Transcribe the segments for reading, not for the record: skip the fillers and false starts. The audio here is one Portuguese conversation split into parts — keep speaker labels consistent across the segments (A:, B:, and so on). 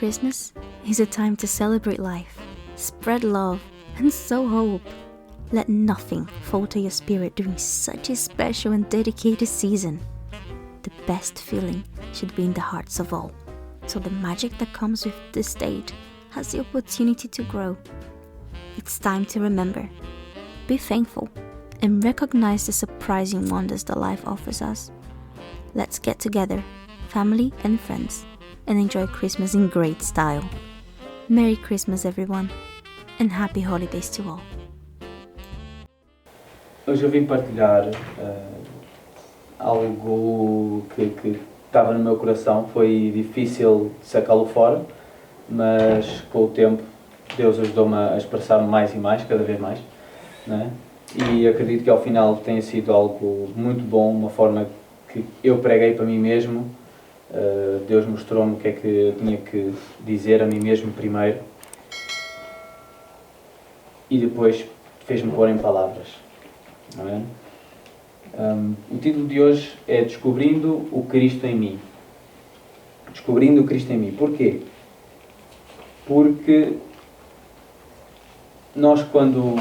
A: Christmas is a time to celebrate life, spread love, and sow hope. Let nothing falter your spirit during such a special and dedicated season. The best feeling should be in the hearts of all, so the magic that comes with this date has the opportunity to grow. It's time to remember, be thankful, and recognize the surprising wonders that life offers us. Let's get together, family and friends, and enjoy Christmas in great style. Merry Christmas, everyone, and happy holidays to all.
B: Hoje eu vim partilhar algo que estava no meu coração. Foi difícil sacá-lo fora, mas com o tempo Deus ajudou-me a expressar-me mais e mais, cada vez mais, né? E acredito que ao final tenha sido algo muito bom, uma forma que eu preguei para mim mesmo. Deus mostrou-me o que é que eu tinha que dizer a mim mesmo primeiro e depois fez-me pôr em palavras. Não é? O título de hoje é Descobrindo o Cristo em mim. Descobrindo o Cristo em mim. Porquê? Porque nós quando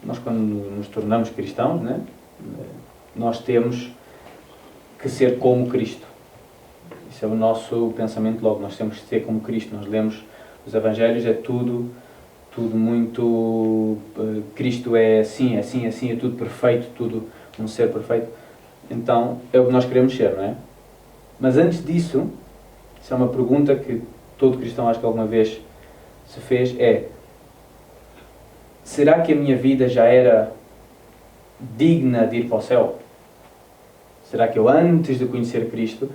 B: nos tornamos cristãos, né? Nós temos que ser como Cristo. Isso é o nosso pensamento logo. Nós temos que ser como Cristo. Nós lemos os Evangelhos, é tudo muito... Cristo é assim, é tudo perfeito, tudo um ser perfeito. Então, é o que nós queremos ser, não é? Mas antes disso, isso é uma pergunta que todo cristão acho que alguma vez se fez, será que a minha vida já era digna de ir para o céu? Será que eu, antes de conhecer Cristo,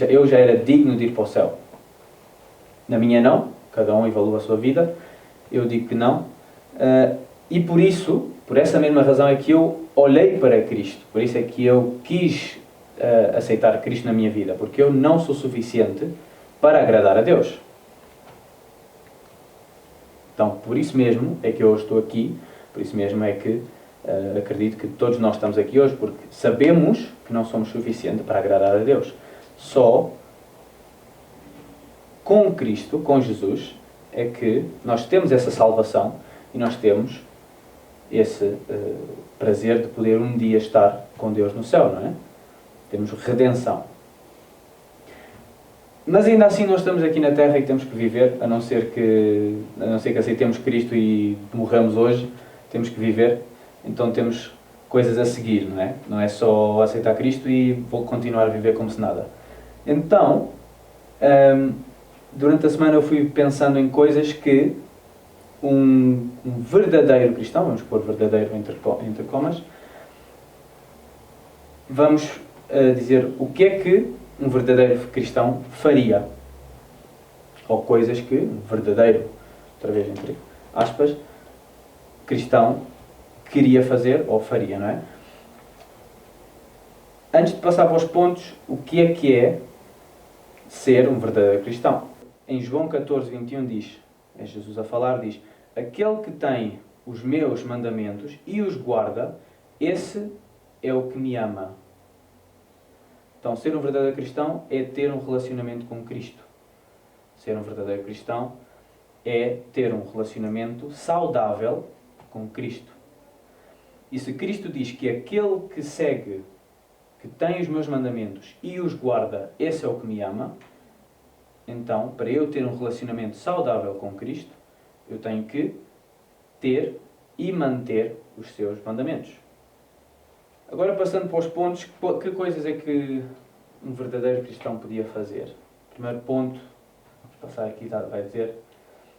B: eu já era digno de ir para o céu? Na minha não, cada um evalua a sua vida, eu digo que não. E por isso, por essa mesma razão é que eu olhei para Cristo, por isso é que eu quis aceitar Cristo na minha vida, porque eu não sou suficiente para agradar a Deus. Então, por isso mesmo é que eu estou aqui, por isso mesmo é que acredito que todos nós estamos aqui hoje, porque sabemos que não somos suficientes para agradar a Deus. Só com Cristo, com Jesus, é que nós temos essa salvação e nós temos esse prazer de poder um dia estar com Deus no céu, não é? Temos redenção. Mas ainda assim nós estamos aqui na Terra e temos que viver, a não ser que aceitemos Cristo e morramos hoje, temos que viver. Então temos coisas a seguir, não é? Não é só aceitar Cristo e vou continuar a viver como se nada. Então, durante a semana eu fui pensando em coisas que um verdadeiro cristão, vamos pôr verdadeiro entre comas, vamos dizer o que é que um verdadeiro cristão faria. Ou coisas que um verdadeiro, outra vez entre aspas, cristão queria fazer ou faria, não é? Antes de passar para os pontos, o que é ser um verdadeiro cristão? Em João 14, 21 diz, é Jesus a falar, diz: aquele que tem os meus mandamentos e os guarda, esse é o que me ama. Então, ser um verdadeiro cristão é ter um relacionamento com Cristo. Ser um verdadeiro cristão é ter um relacionamento saudável com Cristo. E se Cristo diz que aquele que segue, que tem os meus mandamentos e os guarda, esse é o que me ama, então, para eu ter um relacionamento saudável com Cristo, eu tenho que ter e manter os seus mandamentos. Agora, passando para os pontos, que coisas é que um verdadeiro cristão podia fazer? Primeiro ponto, vamos passar aqui, vai dizer,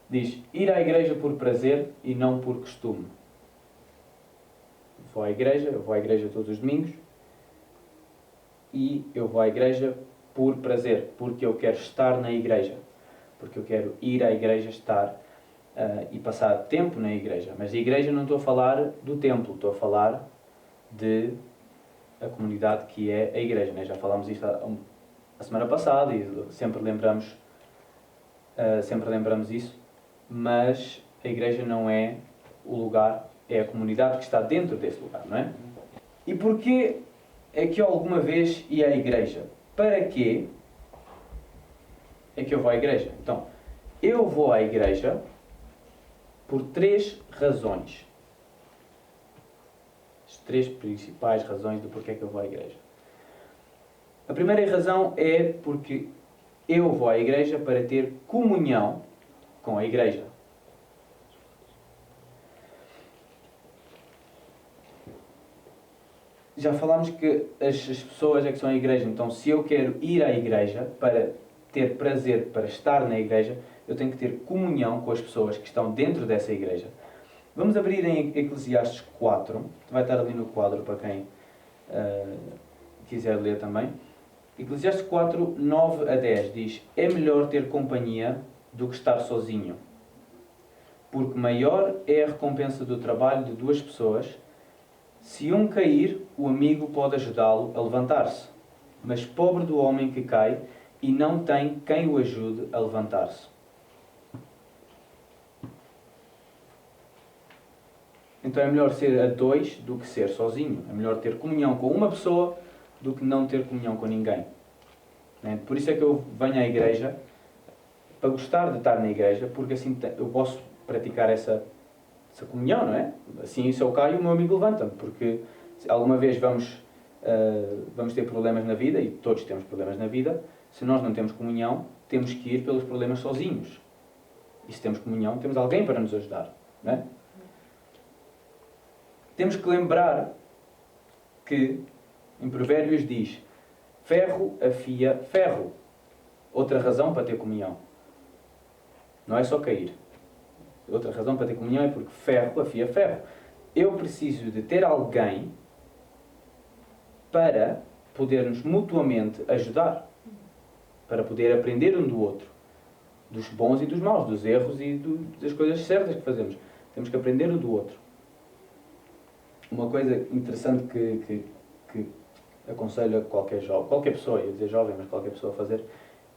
B: diz: ir à igreja por prazer e não por costume. Eu vou à igreja todos os domingos e eu vou à igreja por prazer, porque eu quero estar na igreja, porque eu quero ir à igreja, estar e passar tempo na igreja. Mas a igreja não estou a falar do templo, estou a falar de a comunidade que é a igreja, né? Já falámos isto a semana passada e sempre lembramos isso, mas a igreja não é o lugar, é a comunidade que está dentro desse lugar, não é? E porquê é que eu alguma vez ia à igreja? Para quê? é que eu vou à igreja? Então, eu vou à igreja por 3 razões. As 3 principais razões do porquê que eu vou à igreja. A primeira razão é porque eu vou à igreja para ter comunhão com a igreja. Já falámos que as pessoas é que são a igreja, então se eu quero ir à igreja para ter prazer, para estar na igreja, eu tenho que ter comunhão com as pessoas que estão dentro dessa igreja. Vamos abrir em Eclesiastes 4, vai estar ali no quadro para quem quiser ler também. Eclesiastes 4, 9 a 10 diz: é melhor ter companhia do que estar sozinho, porque maior é a recompensa do trabalho de 2 pessoas. Se um cair, o amigo pode ajudá-lo a levantar-se, mas pobre do homem que cai e não tem quem o ajude a levantar-se. Então é melhor ser a 2 do que ser sozinho. É melhor ter comunhão com uma pessoa do que não ter comunhão com ninguém. Por isso é que eu venho à igreja, para gostar de estar na igreja, porque assim eu posso praticar essa comunhão, não é? Assim, se eu caio, o meu amigo levanta-me, porque se alguma vez vamos ter problemas na vida, e todos temos problemas na vida, se nós não temos comunhão, temos que ir pelos problemas sozinhos. E se temos comunhão, temos alguém para nos ajudar, não é? Temos que lembrar que em Provérbios diz: ferro afia ferro. Outra razão para ter comunhão. Não é só cair. Outra razão para ter comunhão é porque ferro afia ferro. Eu preciso de ter alguém para podermos mutuamente ajudar. Para poder aprender um do outro. Dos bons e dos maus, dos erros e das coisas certas que fazemos. Temos que aprender um do outro. Uma coisa interessante que aconselho a qualquer pessoa, ia dizer jovem, mas qualquer pessoa a fazer,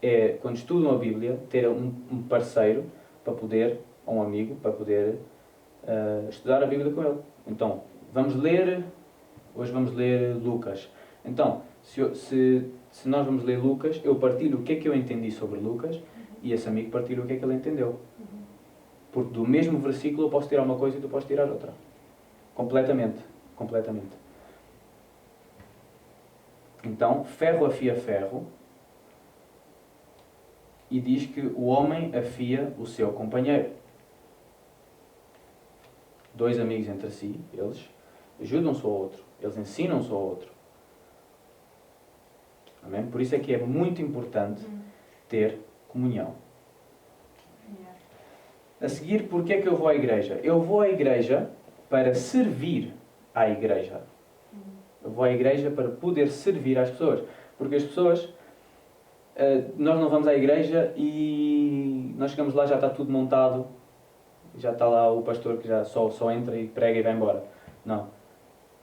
B: é, quando estudam a Bíblia, ter um parceiro para poder, ou um amigo, para poder estudar a Bíblia com ele. Então, hoje vamos ler Lucas. Então, se nós vamos ler Lucas, eu partilho o que é que eu entendi sobre Lucas e esse amigo partilha o que é que ele entendeu. Porque do mesmo versículo eu posso tirar uma coisa e tu podes tirar outra. Completamente. Então, ferro afia ferro e diz que o homem afia o seu companheiro. 2 amigos entre si, eles ajudam-se ao outro, eles ensinam-se ao outro. Amém? Por isso é que é muito importante ter comunhão. A seguir, porquê é que eu vou à igreja? Eu vou à igreja para servir à igreja. Eu vou à igreja para poder servir às pessoas. Porque as pessoas... nós não vamos à igreja e nós chegamos lá, já está tudo montado, já está lá o pastor que já só entra e prega e vai embora. Não.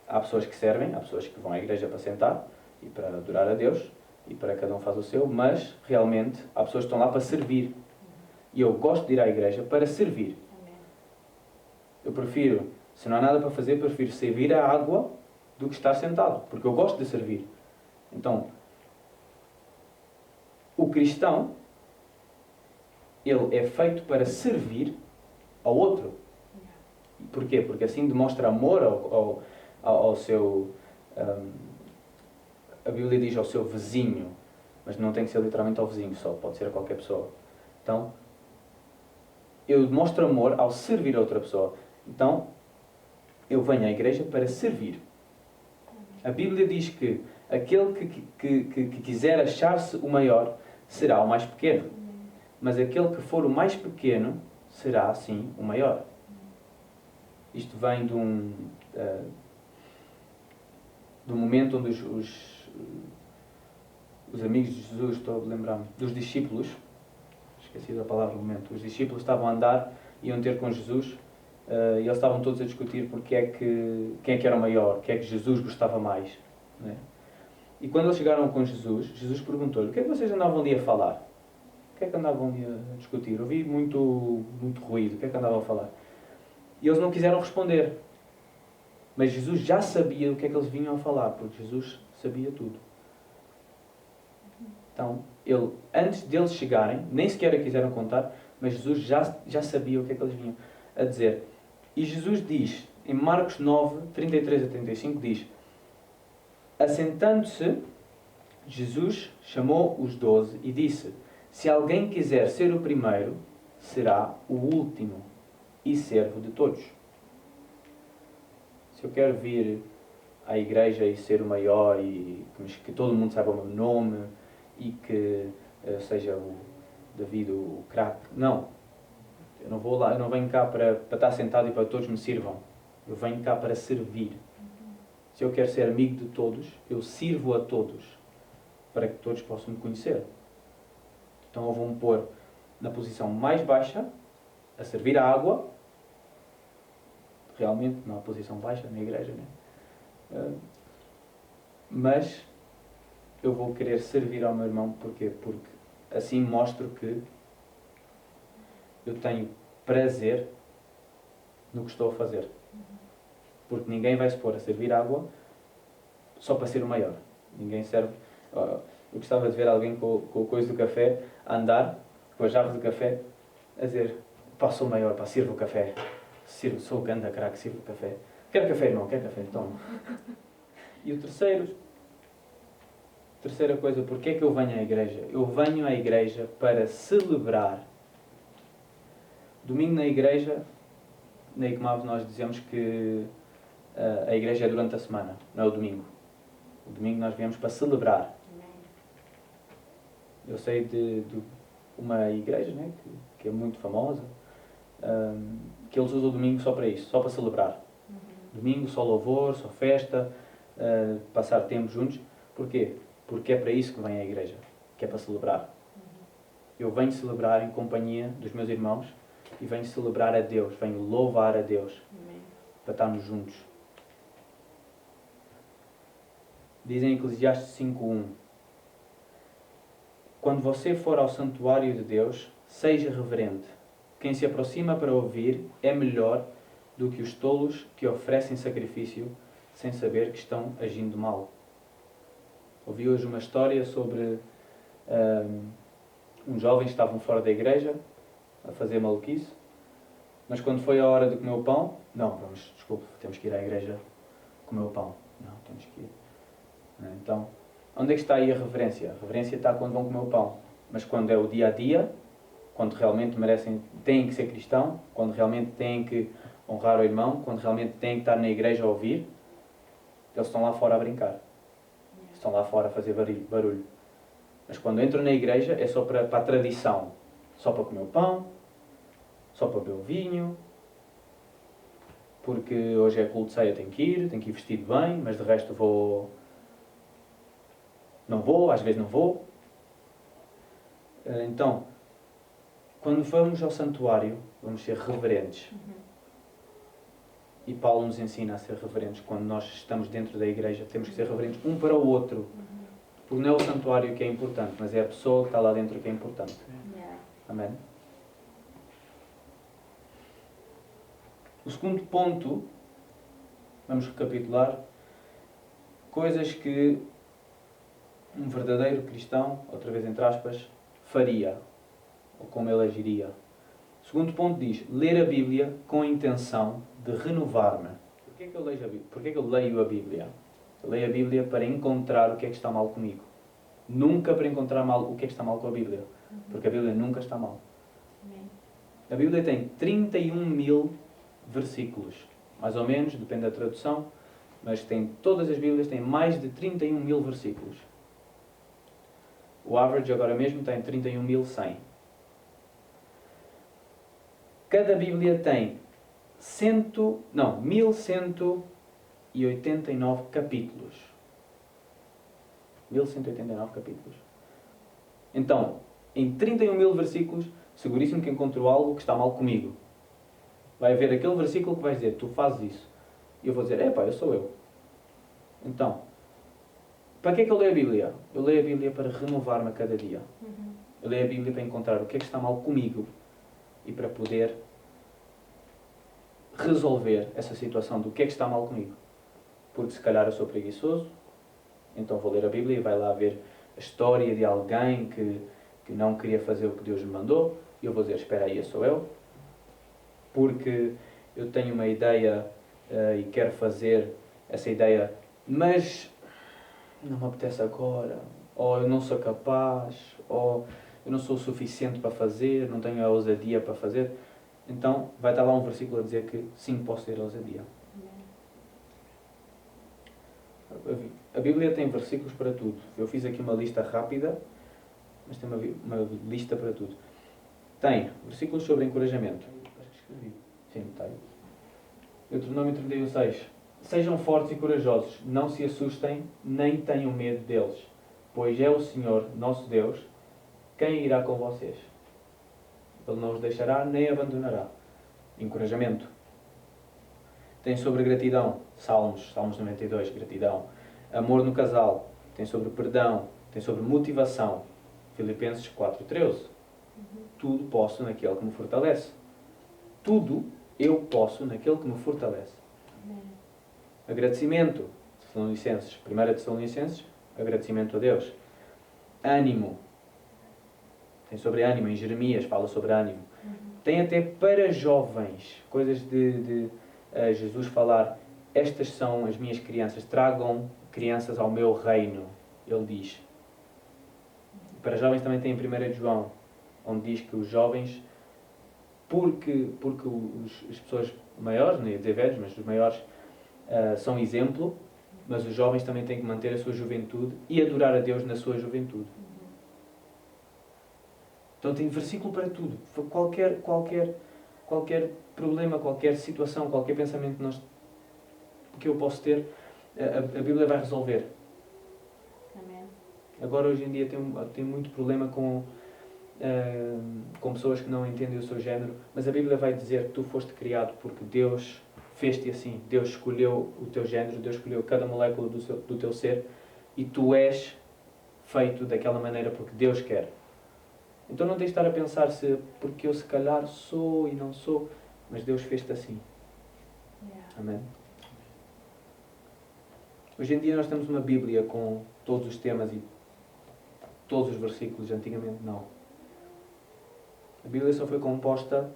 B: Há pessoas que servem, há pessoas que vão à igreja para sentar e para adorar a Deus e para cada um faz o seu, mas realmente há pessoas que estão lá para servir. E eu gosto de ir à igreja para servir. Eu prefiro, se não há nada para fazer, prefiro servir a água do que estar sentado, porque eu gosto de servir. Então, o cristão, ele é feito para servir ao outro. Porquê? Porque assim demonstra amor ao seu... a Bíblia diz ao seu vizinho, mas não tem que ser literalmente ao vizinho só, pode ser a qualquer pessoa. Então, eu demonstro amor ao servir a outra pessoa. Então, eu venho à igreja para servir. A Bíblia diz que aquele que quiser achar-se o maior será o mais pequeno. Mas aquele que for o mais pequeno será, sim, o maior. Isto vem de um momento onde os amigos de Jesus, estou a lembrar-me, dos discípulos, esqueci da palavra no momento, os discípulos estavam a andar, iam ter com Jesus, e eles estavam todos a discutir quem é que era o maior, quem é que Jesus gostava mais. Né? E quando eles chegaram com Jesus, Jesus perguntou-lhe: o que é que vocês andavam ali a falar? O que é que andavam ali a discutir? Ouvi muito ruído, o que é que andavam a falar? E eles não quiseram responder. Mas Jesus já sabia o que é que eles vinham a falar, porque Jesus sabia tudo. Então, Ele, antes deles chegarem, nem sequer a quiseram contar, mas Jesus já sabia o que é que eles vinham a dizer. E Jesus diz, em Marcos 9, 33 a 35, diz: assentando-se, Jesus chamou os 12 e disse: se alguém quiser ser o primeiro, será o último e servo de todos. Se eu quero vir à igreja e ser o maior e que todo mundo saiba o meu nome e que seja o David o craque, não. Eu não vou lá, eu não venho cá para estar sentado e para que todos me sirvam. Eu venho cá para servir. Se eu quero ser amigo de todos, eu sirvo a todos para que todos possam me conhecer. Então eu vou-me pôr na posição mais baixa, a servir a água. Realmente não há posição baixa na igreja, né? Mas eu vou querer servir ao meu irmão. Porquê? Porque assim mostro que eu tenho prazer no que estou a fazer. Porque ninguém vai se pôr a servir água só para ser o maior. Ninguém serve. Eu gostava de ver alguém com o coisa do café a andar, com a jarra do café, a dizer: pá, sou maior, pá, sirvo o café. Sou o ganda craque, sirvo o café. Quer café, irmão? Quer café? Toma. E o terceira coisa, porque é que eu venho à igreja? Eu venho à igreja para celebrar. Domingo na igreja, na ICMAV nós dizemos que a igreja é durante a semana, não é o domingo. O domingo nós viemos para celebrar. Eu sei de uma igreja, né, que é muito famosa, que eles usam o domingo só para isso, só para celebrar. Domingo só louvor, só festa, passar tempo juntos. Porquê? Porque é para isso que vem a igreja, que é para celebrar. Eu venho celebrar em companhia dos meus irmãos e venho celebrar a Deus, venho louvar a Deus. Para estarmos juntos. Dizem em Eclesiastes 5:1: quando você for ao santuário de Deus, seja reverente. Quem se aproxima para ouvir é melhor do que os tolos que oferecem sacrifício sem saber que estão agindo mal. Ouvi hoje uma história sobre uns jovens que estavam fora da igreja a fazer maluquice, mas quando foi a hora de comer o pão, não, desculpe, temos que ir à igreja comer o pão. Não, temos que ir. Então, onde é que está aí a reverência? A reverência está quando vão comer o pão. Mas quando é o dia a dia, quando realmente têm que ser cristão, quando realmente têm que honrar o irmão, quando realmente têm que estar na igreja a ouvir, eles estão lá fora a brincar. Estão lá fora a fazer barulho. Mas quando entram na igreja é só para a tradição. Só para comer o pão, só para beber o vinho, porque hoje é culto de ceia, tenho que ir vestido bem, mas de resto não vou, às vezes não vou. Então, quando formos ao santuário, vamos ser reverentes. E Paulo nos ensina a ser reverentes. Quando nós estamos dentro da igreja, temos que ser reverentes um para o outro. Porque não é o santuário que é importante, mas é a pessoa que está lá dentro que é importante. Amém? O segundo ponto, vamos recapitular, coisas que um verdadeiro cristão, outra vez entre aspas, faria, ou como ele agiria. O segundo ponto diz: ler a Bíblia com a intenção de renovar-me. Porquê que eu leio a Bíblia? Porquê que eu leio a Bíblia? Eu leio a Bíblia para encontrar o que é que está mal comigo. Nunca para encontrar o que é que está mal com a Bíblia. Porque a Bíblia nunca está mal. A Bíblia tem 31.000 versículos. Mais ou menos, depende da tradução. Mas todas as Bíblias têm mais de 31.000 versículos. O average agora mesmo tem 31.100. Cada Bíblia tem 1.189 capítulos. 1.189 capítulos. Então, em 31.000 versículos, seguríssimo que encontro algo que está mal comigo. Vai haver aquele versículo que vai dizer: tu fazes isso. E eu vou dizer: eu sou eu. Então, para que é que eu leio a Bíblia? Eu leio a Bíblia para renovar-me a cada dia. Eu leio a Bíblia para encontrar o que é que está mal comigo e para poder resolver essa situação do que é que está mal comigo. Porque se calhar eu sou preguiçoso, então vou ler a Bíblia e vai lá ver a história de alguém que não queria fazer o que Deus lhe mandou, e eu vou dizer, espera aí, sou eu, porque eu tenho uma ideia e quero fazer essa ideia, mas não me apetece agora, ou eu não sou capaz, ou eu não sou o suficiente para fazer, não tenho a ousadia para fazer. Então vai estar lá um versículo a dizer que sim, posso ter ousadia. A Bíblia tem versículos para tudo. Eu fiz aqui uma lista rápida, mas tem uma lista para tudo. Tem versículos sobre encorajamento. Acho que escrevi. Sim, está aí. Deuteronômio 31:6. Sejam fortes e corajosos, não se assustem, nem tenham medo deles, pois é o Senhor, nosso Deus, quem irá com vocês. Ele não os deixará nem abandonará. Encorajamento. Tem sobre gratidão. Salmos 92, gratidão. Amor no casal. Tem sobre perdão. Tem sobre motivação. Filipenses 4:13. Tudo posso naquele que me fortalece. Tudo eu posso naquele que me fortalece. Agradecimento. Tessalonicenses. 1 Tessalonicenses. Agradecimento a Deus. Ânimo. Tem sobre ânimo. Em Jeremias fala sobre ânimo. Tem até para jovens. Coisas de Jesus falar, estas são as minhas crianças, tragam crianças ao meu reino, ele diz. Para jovens também tem em 1 João, onde diz que os jovens, porque as pessoas maiores, não ia dizer velhos, mas os maiores são exemplo, mas os jovens também têm que manter a sua juventude e adorar a Deus na sua juventude. Então tem versículo para tudo. Qualquer problema, qualquer situação, qualquer pensamento que eu posso ter, a Bíblia vai resolver.
C: Amém.
B: Agora, hoje em dia, tem muito problema com pessoas que não entendem o seu género, mas a Bíblia vai dizer que tu foste criado porque Deus fez-te assim. Deus escolheu o teu género, Deus escolheu cada molécula do teu ser e tu és feito daquela maneira porque Deus quer. Então não tens de estar a pensar porque eu se calhar sou e não sou, mas Deus fez-te assim.
C: Yeah.
B: Amém? Hoje em dia nós temos uma Bíblia com todos os temas e todos os versículos, antigamente não. A Bíblia só foi composta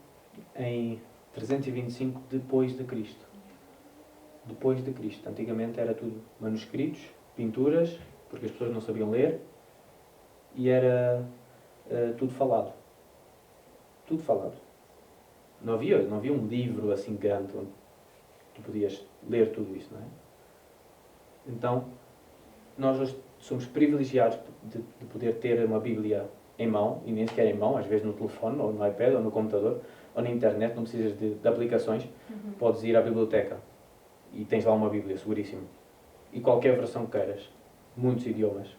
B: em 325 depois de Cristo. Depois de Cristo. Antigamente era tudo manuscritos, pinturas, porque as pessoas não sabiam ler, e era tudo falado. Tudo falado. Não havia um livro assim grande onde tu podias ler tudo isso, não é? Então, nós hoje somos privilegiados de poder ter uma Bíblia em mão, e nem sequer em mão, às vezes no telefone, ou no iPad, ou no computador, ou na internet, não precisas de aplicações, podes ir à biblioteca e tens lá uma Bíblia, seguríssimo. E qualquer versão que queiras. Muitos idiomas.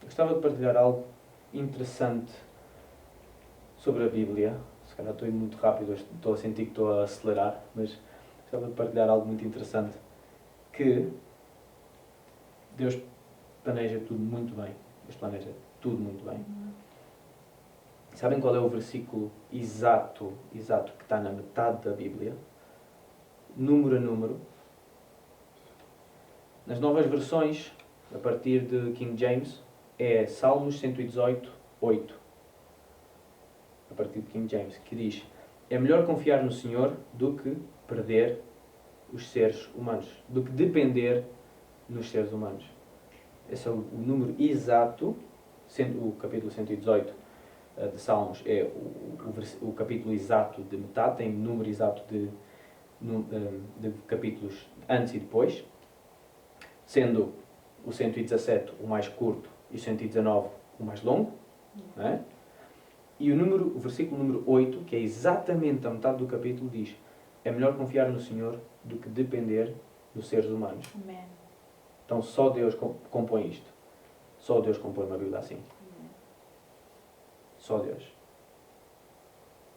B: Gostava de partilhar algo interessante sobre a Bíblia. Se calhar estou indo muito rápido, estou a sentir que estou a acelerar, mas gostava de partilhar algo muito interessante. Que Deus planeja tudo muito bem. Deus planeja tudo muito bem. Sabem qual é o versículo exato que está na metade da Bíblia? Número a número. Nas novas versões, a partir de King James, é Salmos 118, 8. A partir de King James, que diz: é melhor confiar no Senhor do que perder os seres humanos, do que depender nos seres humanos. Esse é o número exato, sendo o capítulo 118 de Salmos é o capítulo exato de metade, tem número exato de capítulos antes e depois, sendo o 117 o mais curto e o 119 o mais longo, não é? E o versículo número 8, que é exatamente a metade do capítulo, diz: é melhor confiar no Senhor do que depender dos seres humanos.
C: Amém.
B: Então só Deus compõe isto. Só Deus compõe uma Bíblia assim. Só Deus.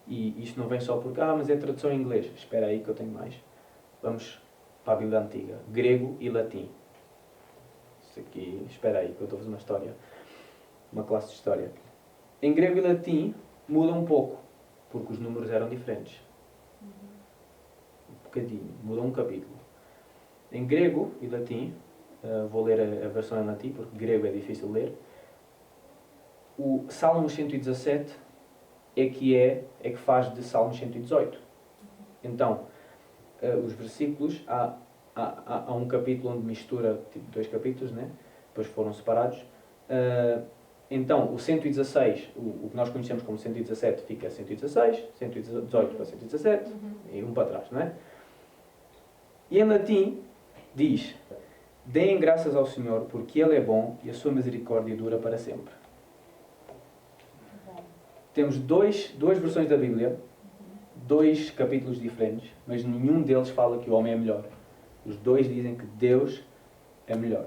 B: E isto não vem só porque, mas é tradução em inglês. Espera aí que eu tenho mais. Vamos para a Bíblia Antiga. Grego e latim. Isso aqui, espera aí que eu estou a fazer uma história. Uma classe de história. Em grego e latim muda um pouco, porque os números eram diferentes. Um bocadinho. Muda um capítulo. Em grego e latim, Vou ler a versão em latim, porque grego é difícil de ler. O Salmo 117 é que faz de Salmo 118. Então, os versículos, há um capítulo onde mistura tipo, 2 capítulos, né? Depois foram separados. Então, o 116, o que nós conhecemos como 117, fica 116, 118 para 117 e um para trás, não é? E em latim diz: deem graças ao Senhor, porque Ele é bom e a sua misericórdia dura para sempre. Temos duas versões da Bíblia, 2 capítulos diferentes, mas nenhum deles fala que o homem é melhor. Os dois dizem que Deus é melhor.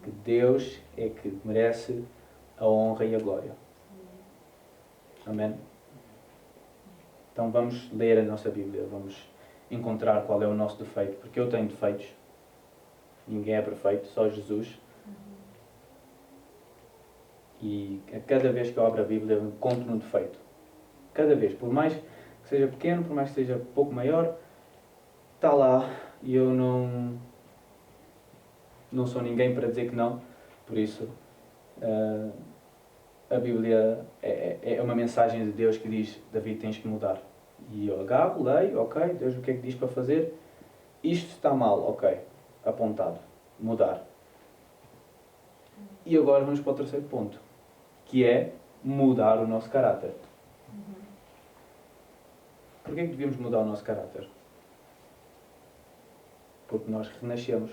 B: Que Deus é que merece a honra e a glória. Amém? Então vamos ler a nossa Bíblia, vamos encontrar qual é o nosso defeito, porque eu tenho defeitos. Ninguém é perfeito, só Jesus. E a cada vez que eu abro a Bíblia eu encontro um defeito. Cada vez, por mais que seja pequeno, por mais que seja pouco maior, está lá e eu não sou ninguém para dizer que não. Por isso, a Bíblia é uma mensagem de Deus que diz: David, tens que mudar. E eu agarro, leio, ok, Deus, o que é que diz para fazer? Isto está mal, ok, apontado, mudar. E agora vamos para o terceiro ponto, que é mudar o nosso caráter. Porquê é que devíamos mudar o nosso caráter? Porque nós renascemos.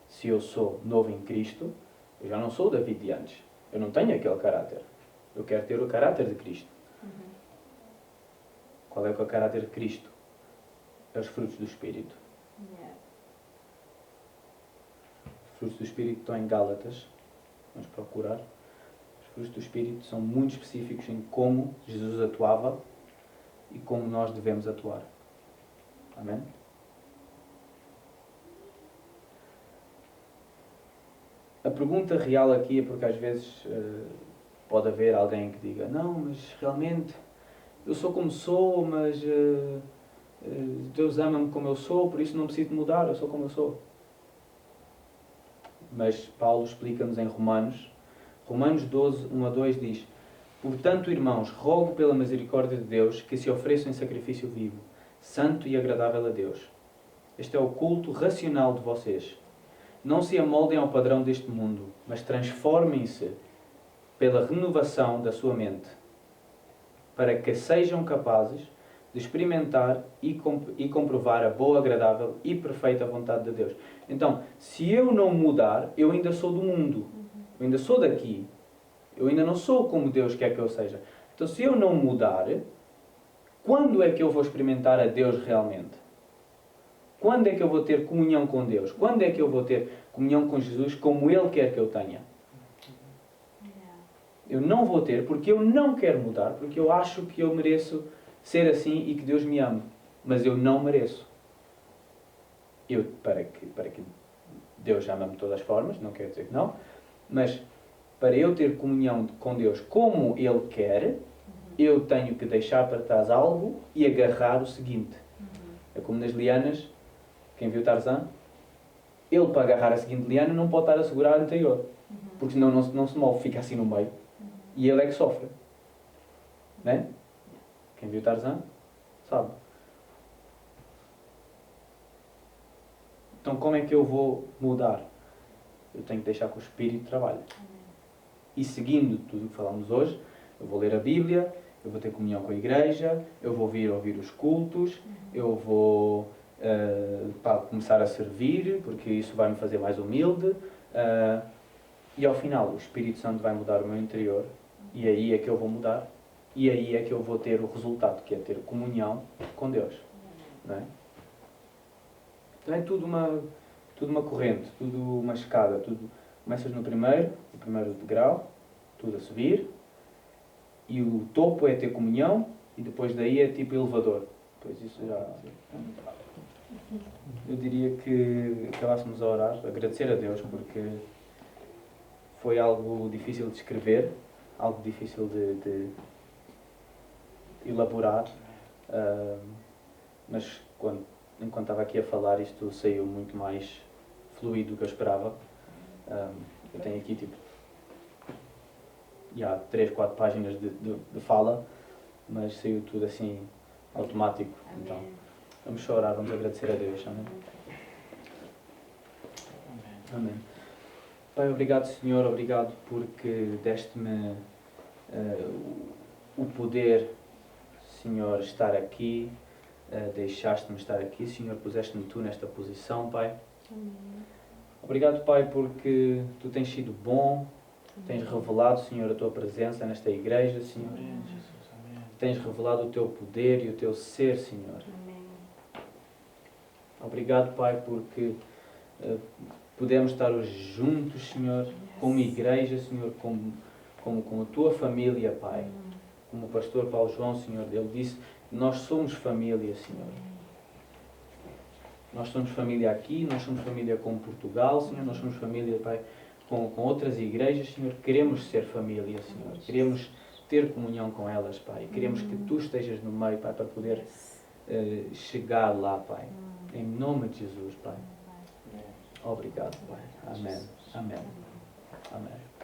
B: Se eu sou novo em Cristo, eu já não sou o David de antes. Eu não tenho aquele caráter. Eu quero ter o caráter de Cristo. Qual é o caráter de Cristo? É os frutos do Espírito. Os frutos do Espírito estão em Gálatas. Vamos procurar. Os frutos do Espírito são muito específicos em como Jesus atuava e como nós devemos atuar. Amém? A pergunta real aqui é porque às vezes pode haver alguém que diga: não, mas realmente eu sou como sou, mas Deus ama-me como eu sou, por isso não preciso mudar, eu sou como eu sou. Mas Paulo explica-nos em Romanos 12, 1 a 2 diz: portanto, irmãos, rogo pela misericórdia de Deus que se ofereçam em sacrifício vivo, santo e agradável a Deus. Este é o culto racional de vocês. Não se amoldem ao padrão deste mundo, mas transformem-se pela renovação da sua mente, para que sejam capazes de experimentar e comprovar a boa, agradável e perfeita vontade de Deus. Então, se eu não mudar, eu ainda sou do mundo. Eu ainda sou daqui. Eu ainda não sou como Deus quer que eu seja. Então, se eu não mudar, quando é que eu vou experimentar a Deus realmente? Quando é que eu vou ter comunhão com Deus? Quando é que eu vou ter comunhão com Jesus como Ele quer que eu tenha? Eu não vou ter porque eu não quero mudar, porque eu acho que eu mereço ser assim e que Deus me ama. Mas eu não mereço. Para que Deus ama-me de todas as formas, não quero dizer que não, mas para eu ter comunhão com Deus como Ele quer, eu tenho que deixar para trás algo e agarrar o seguinte. É como nas lianas. Quem viu Tarzan? Ele, para agarrar a seguinte liana, não pode estar a segurar a anterior. Porque senão não se move, fica assim no meio. E ele é que sofre. Não é? Quem viu Tarzan sabe. Então como é que eu vou mudar? Eu tenho que deixar que o Espírito trabalhe. E seguindo tudo o que falamos hoje, eu vou ler a Bíblia, eu vou ter comunhão com a igreja, eu vou ouvir os cultos, eu vou começar a servir, porque isso vai me fazer mais humilde, e ao final o Espírito Santo vai mudar o meu interior, e aí é que eu vou mudar, e aí é que eu vou ter o resultado, que é ter comunhão com Deus. Não é? Então é tudo uma corrente, tudo uma escada, começas no primeiro degrau, tudo a subir, e o topo é ter comunhão, e depois daí é tipo elevador. Pois isso já... Eu diria que acabássemos a orar, agradecer a Deus, porque foi algo difícil de escrever, algo difícil de elaborar, mas enquanto estava aqui a falar, isto saiu muito mais fluido do que eu esperava. Eu tenho aqui tipo 3, 4 páginas de fala, mas saiu tudo assim automático. Então, vamos chorar, vamos agradecer a Deus. Amém. Amém. Pai, obrigado, Senhor, obrigado porque deste-me o poder, Senhor, estar aqui, deixaste-me estar aqui, Senhor, puseste-me Tu nesta posição, Pai.
C: Amém.
B: Obrigado, Pai, porque Tu tens sido bom, tens revelado, Senhor, a Tua presença nesta igreja, Senhor.
D: Amém, Jesus, amém.
B: Tens revelado o Teu poder e o Teu ser, Senhor.
C: Amém.
B: Obrigado, Pai, porque podemos estar hoje juntos, Senhor, como igreja, Senhor, como a Tua família, Pai. Como o pastor Paulo João, Senhor, ele disse, nós somos família, Senhor. Nós somos família aqui, nós somos família com Portugal, Senhor, nós somos família, Pai, com outras igrejas, Senhor. Queremos ser família, Senhor. Queremos ter comunhão com elas, Pai. Queremos que Tu estejas no meio, Pai, para poder chegar lá, Pai. Em nome de Jesus, Pai. Obrigado, Pai. Amém. Amém. Amém.